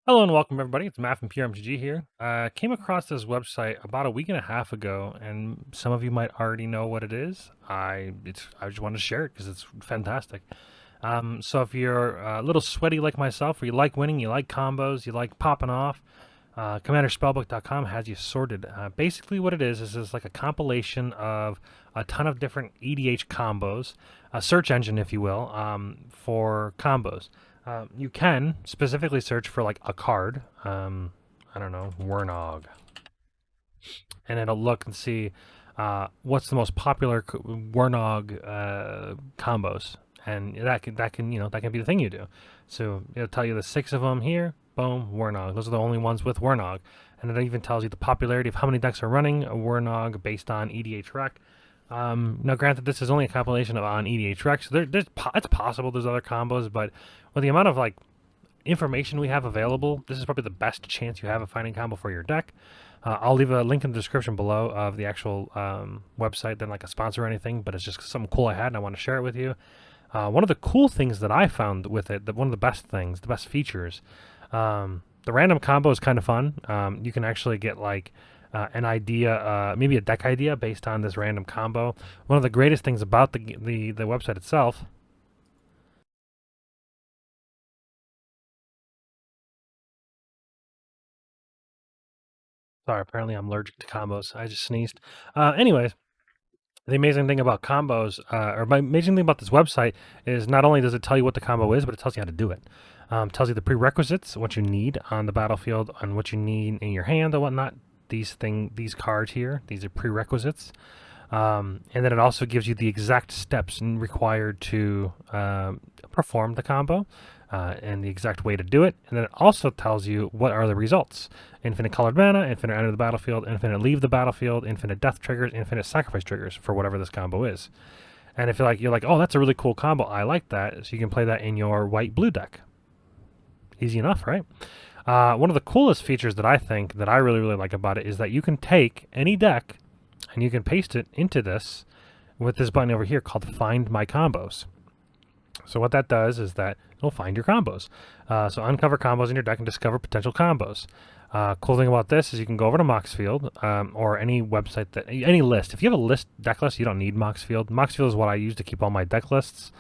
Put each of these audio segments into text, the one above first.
Hello and welcome everybody. It's Matt from PRMGG here. Came across this website about a week and a half ago, and some of you might already know what it is. I just wanted to share it because it's fantastic. So if you're a little sweaty like myself, or you like winning, you like combos, you like popping off, CommanderSpellbook.com has you sorted. Basically, what it is it's like a compilation of a ton of different EDH combos, a search engine, if you will, for combos. You can specifically search for like a card. I don't know, Wernog, and it'll look and see what's the most popular Wernog combos, and that can be the thing you do. So it'll tell you the 6 of them here. Boom, Wernog. Those are the only ones with Wernog, and it even tells you the popularity of how many decks are running a Wernog based on EDH Rec. Now, granted, this is only a compilation on EDH Rec, so it's possible there's other combos, but with the amount of like information we have available, this is probably the best chance you have of finding combo for your deck. I'll leave a link in the description below of the actual website, then like a sponsor or anything, but it's just something cool I had and I want to share it with you. One of the cool things that I found with it, one of the best things, the best features, the random combo is kind of fun. You can actually get like an idea, maybe a deck idea based on this random combo. One of the greatest things about the website itself. Sorry, apparently I'm allergic to combos. I just sneezed. Anyways, the amazing thing about combos, or my amazing thing about this website is not only does it tell you what the combo is, but it tells you how to do it. Tells you the prerequisites, what you need on the battlefield, and what you need in your hand and whatnot. These cards here, these are prerequisites. And then it also gives you the exact steps required to perform the combo and the exact way to do it. And then it also tells you what are the results: infinite colored mana, infinite enter the battlefield, infinite leave the battlefield, infinite death triggers, infinite sacrifice triggers for whatever this combo is. And if you're like, oh, that's a really cool combo, I like that, so you can play that in your white-blue deck. Easy enough, right? One of the coolest features that I think that I really, really like about it is that you can take any deck and you can paste it into this with this button over here called Find My Combos. So what that does is that it'll find your combos. So uncover combos in your deck and discover potential combos. Cool thing about this is you can go over to Moxfield or any website, any list. If you have a deck list, you don't need Moxfield. Moxfield is what I use to keep all my deck lists.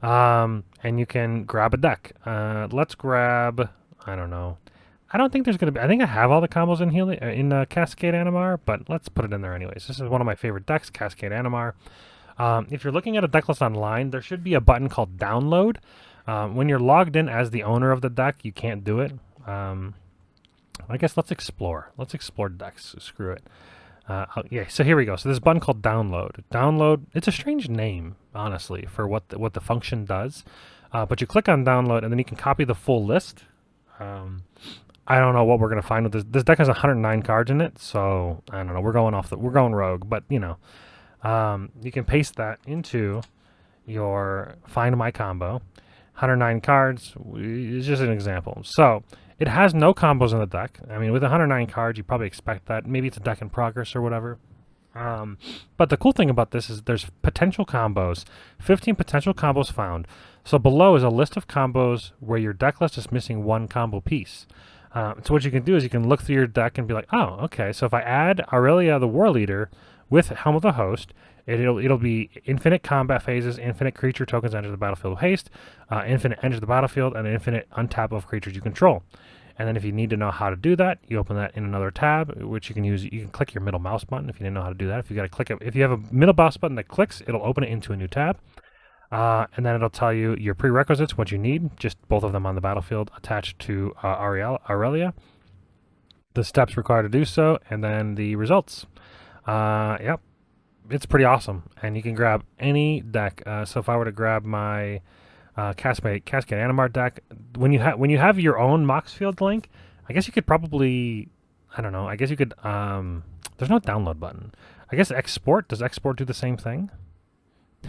And you can grab a deck. Let's grab, I don't know. I don't think there's going to be, I think I have all the combos in Cascade Animar, but let's put it in there anyways. This is one of my favorite decks, Cascade Animar. If you're looking at a deck list online, there should be a button called Download. When you're logged in as the owner of the deck, you can't do it. I guess let's explore. Let's explore decks. Screw it. Yeah, so here we go. So there's a button called Download. Download, it's a strange name, honestly, for what the function does. But you click on Download, and then you can copy the full list. I don't know what we're gonna find with this. This deck has 109 cards in it, so I don't know. We're going rogue, but you know, you can paste that into your Find My Combo. 109 cards is just an example. So it has no combos in the deck. I mean, with 109 cards, you probably expect that. Maybe it's a deck in progress or whatever. But the cool thing about this is there's potential combos, 15 potential combos found. So below is a list of combos where your deck list is missing one combo piece. So what you can do is you can look through your deck and be like, oh, okay, so if I add Aurelia the War Leader with Helm of the Host, it'll be infinite combat phases, infinite creature tokens enter the battlefield with haste, infinite enter the battlefield, and infinite untap of creatures you control. And then if you need to know how to do that, you open that in another tab, which you can use. You can click your middle mouse button if you didn't know how to do that. If you got to click it, if you have a middle mouse button that clicks, it'll open it into a new tab. And then it'll tell you your prerequisites, what you need, just both of them on the battlefield attached to Aurelia, the steps required to do so, and then the results. Yep, it's pretty awesome. And you can grab any deck. So if I were to grab my Cascade Animar deck, when you have your own Moxfield link, I guess you could probably, I don't know, I guess you could, there's no download button. I guess export, does export do the same thing?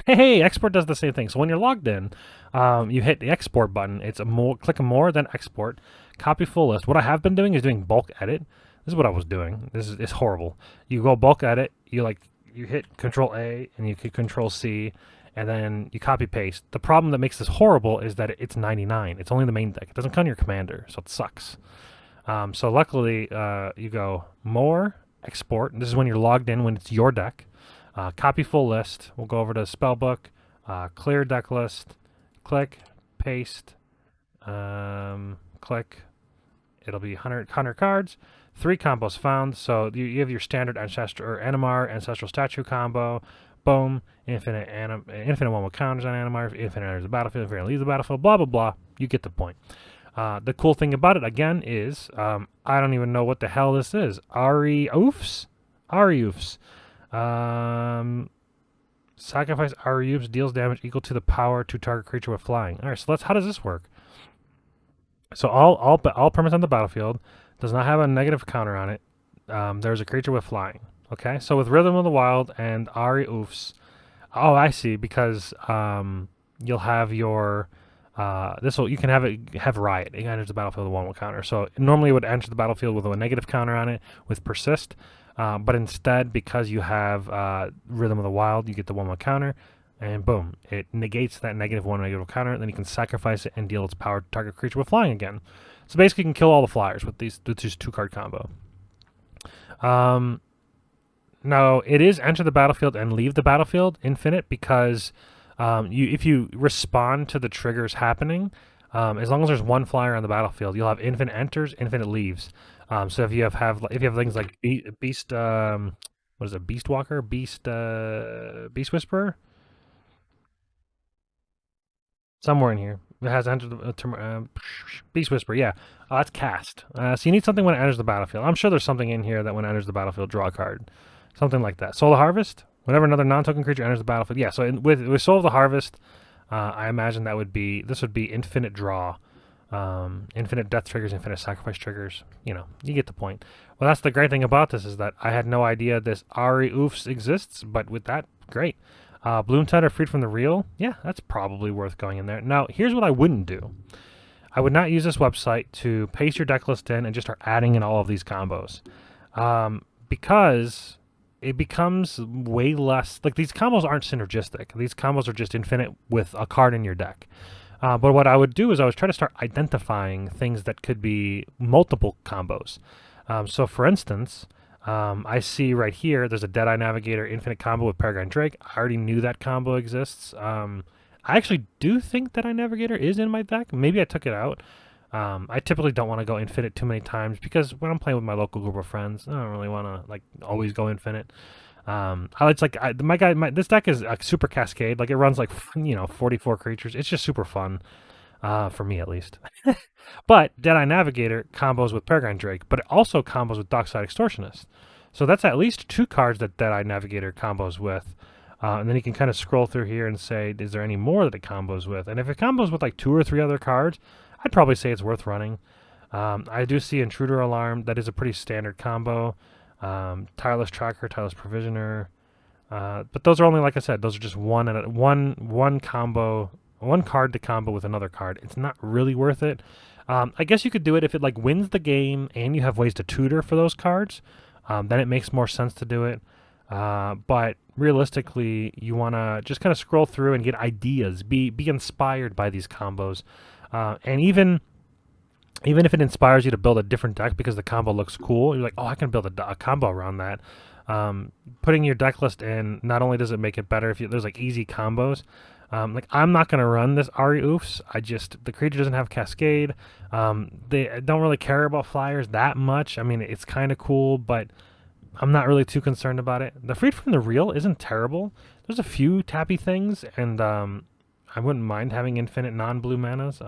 Hey, export does the same thing. So when you're logged in, you hit the export button. It's click more than export, copy full list. What I have been doing is doing bulk edit. This is what I was doing. It's horrible. You go bulk edit. You hit Control A and you hit Control C, and then you copy paste. The problem that makes this horrible is that it's 99. It's only the main deck. It doesn't come to your commander, so it sucks. So luckily, you go more, export. This is when you're logged in, when it's your deck. Copy full list. We'll go over to Spellbook, clear deck list, click, paste, click. It'll be 100 cards, 3 combos found. So you have your standard Ancestral or Animar, Ancestral Statue combo. Boom, infinite one with counters on Animar, infinite enters the battlefield, infinite leaves the battlefield, blah, blah, blah. You get the point. The cool thing about it, again, is I don't even know what the hell this is. Ari Oofs? Sacrifice Ari Oofs deals damage equal to the power to target creature with flying. All right, so how does this work? So all permanents on the battlefield does not have a negative counter on it. There's a creature with flying. Okay, so with Rhythm of the Wild and Ari Oofs, oh, I see, because you'll have your you can have Riot. It enters the battlefield with a 1/1 counter. So normally it would enter the battlefield with a negative counter on it with Persist, but instead, because you have Rhythm of the Wild, you get the 1/1 counter, and boom, it negates that -1 negative counter. And then you can sacrifice it and deal its power to target creature with flying again. So basically, you can kill all the flyers with this 2-card combo. Now, it is enter the battlefield and leave the battlefield infinite because if you respond to the triggers happening, as long as there's 1 flyer on the battlefield, you'll have infinite enters, infinite leaves. So if you have things like Beast, what is it, Beast Walker, Beast Whisperer, somewhere in here. It has entered the Beast Whisperer, yeah. That's cast. So you need something when it enters the battlefield. I'm sure there's something in here that when it enters the battlefield, draw a card. Something like that. Soul of Harvest, whenever another non-token creature enters the battlefield. Yeah, so with Soul of the Harvest, I imagine this would be infinite draw. Infinite death triggers, infinite sacrifice triggers. You know, you get the point. Well, that's the great thing about this, is that I had no idea this Ari Oofs exists, but with that, great. Bloom Tender freed from the real. Yeah, that's probably worth going in there. Now, here's what I wouldn't do. I would not use this website to paste your deck list in and just start adding in all of these combos. Because it becomes way less, like, these combos aren't synergistic. These combos are just infinite with a card in your deck. But what I would do is I would try to start identifying things that could be multiple combos. So for instance, I see right here, there's a Deadeye Navigator infinite combo with Peregrine Drake. I already knew that combo exists. I actually do think Deadeye Navigator is in my deck. Maybe I took it out. I typically don't want to go infinite too many times because when I'm playing with my local group of friends, I don't really want to like always go infinite. This deck is a super cascade. Like, it runs like 44 creatures. It's just super fun, for me at least. But Deadeye Navigator combos with Peregrine Drake, but it also combos with Dockside Extortionist. So that's at least 2 cards that Deadeye Navigator combos with. And then you can kind of scroll through here and say, is there any more that it combos with? And if it combos with like 2 or 3 other cards, I'd probably say it's worth running. I do see Intruder Alarm. That is a pretty standard combo. Tireless Tracker, Tireless Provisioner. But those are only, like I said, those are just one combo, one card to combo with another card. It's not really worth it. I guess you could do it if it like wins the game and you have ways to tutor for those cards. Then it makes more sense to do it. But realistically, you want to just kind of scroll through and get ideas, be inspired by these combos. And even if it inspires you to build a different deck because the combo looks cool, you're like, oh, I can build a combo around that. Putting your deck list in, not only does it make it better if there's like easy combos. Like, I'm not going to run this Ari Oofs. The creature doesn't have Cascade. They don't really care about flyers that much. I mean, it's kind of cool, but I'm not really too concerned about it. The Freed from the Real isn't terrible. There's a few tappy things, and I wouldn't mind having infinite non-blue manas.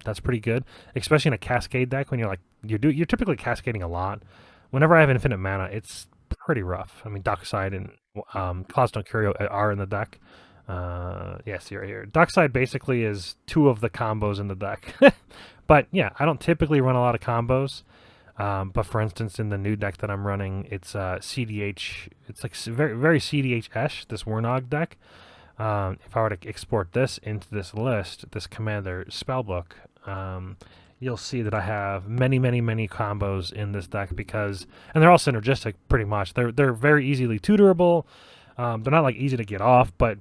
That's pretty good, especially in a Cascade deck when you're typically cascading a lot. Whenever I have infinite mana, it's pretty rough. I mean, Dockside and Cloudstone Curio are in the deck. Yes, you're here. Dockside basically is 2 of the combos in the deck. But yeah, I don't typically run a lot of combos. But for instance, in the new deck that I'm running, it's CEDH. It's like very, very CEDH-esh, this Warnog deck. If I were to export this into this list, this Commander Spellbook, you'll see that I have many, many, many combos in this deck and they're all synergistic pretty much. They're very easily tutorable. They're not like easy to get off, but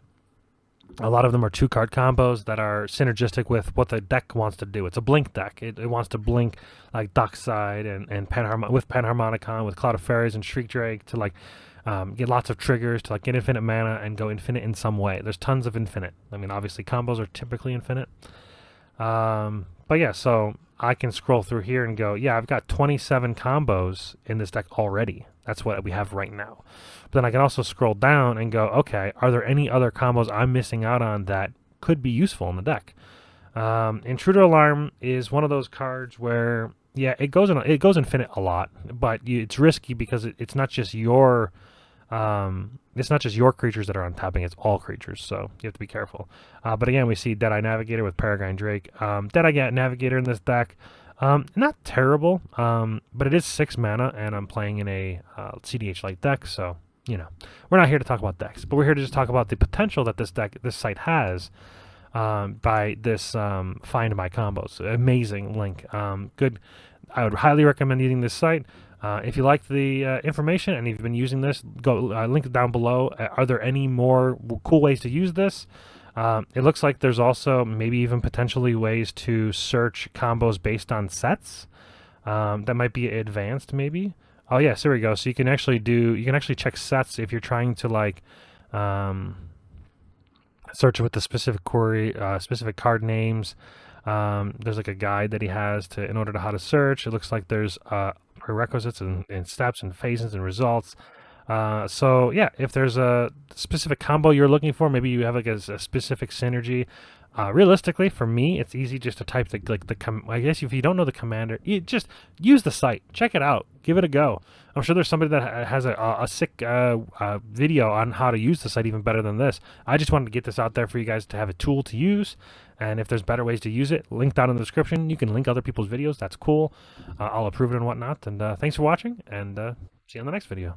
A lot of them are 2-card combos that are synergistic with what the deck wants to do. It's a blink deck. It wants to blink like Dockside and with Panharmonicon, with Cloud of Fairies and Shriek Drake to like get lots of triggers to like get infinite mana and go infinite in some way. There's tons of infinite. I mean, obviously combos are typically infinite. But yeah, so I can scroll through here and go, yeah, I've got 27 combos in this deck already. That's what we have right now. But then I can also scroll down and go, okay, are there any other combos I'm missing out on that could be useful in the deck? Intruder Alarm is one of those cards where, yeah, it goes infinite a lot, but it's risky because it's not just your creatures that are untapping, it's all creatures, so you have to be careful. But again, we see Deadeye Navigator with Peregrine Drake. Deadeye Navigator in this deck, not terrible, but it is 6 mana, and I'm playing in a CDH-like deck, so, you know. We're not here to talk about decks, but we're here to just talk about the potential that this site has by this Find My Combos. Amazing link. Good. I would highly recommend using this site. If you like the information and you've been using this, go link it down below. Are there any more cool ways to use this? It looks like there's also maybe even potentially ways to search combos based on sets. That might be advanced, maybe. Oh yes, here we go. So you can actually check sets if you're trying to like search with the specific query, specific card names. There's like a guide that he has in order to how to search. It looks like there's prerequisites and steps and phases and results. So yeah, if there's a specific combo you're looking for, maybe you have like a specific synergy. Realistically, for me, it's easy just to type I guess if you don't know the commander, you just use the site, check it out, give it a go. I'm sure there's somebody that has a sick video on how to use the site even better than this. I just wanted to get this out there for you guys to have a tool to use. And if there's better ways to use it, link down in the description. You can link other people's videos. That's cool. I'll approve it and whatnot. And thanks for watching, and see you on the next video.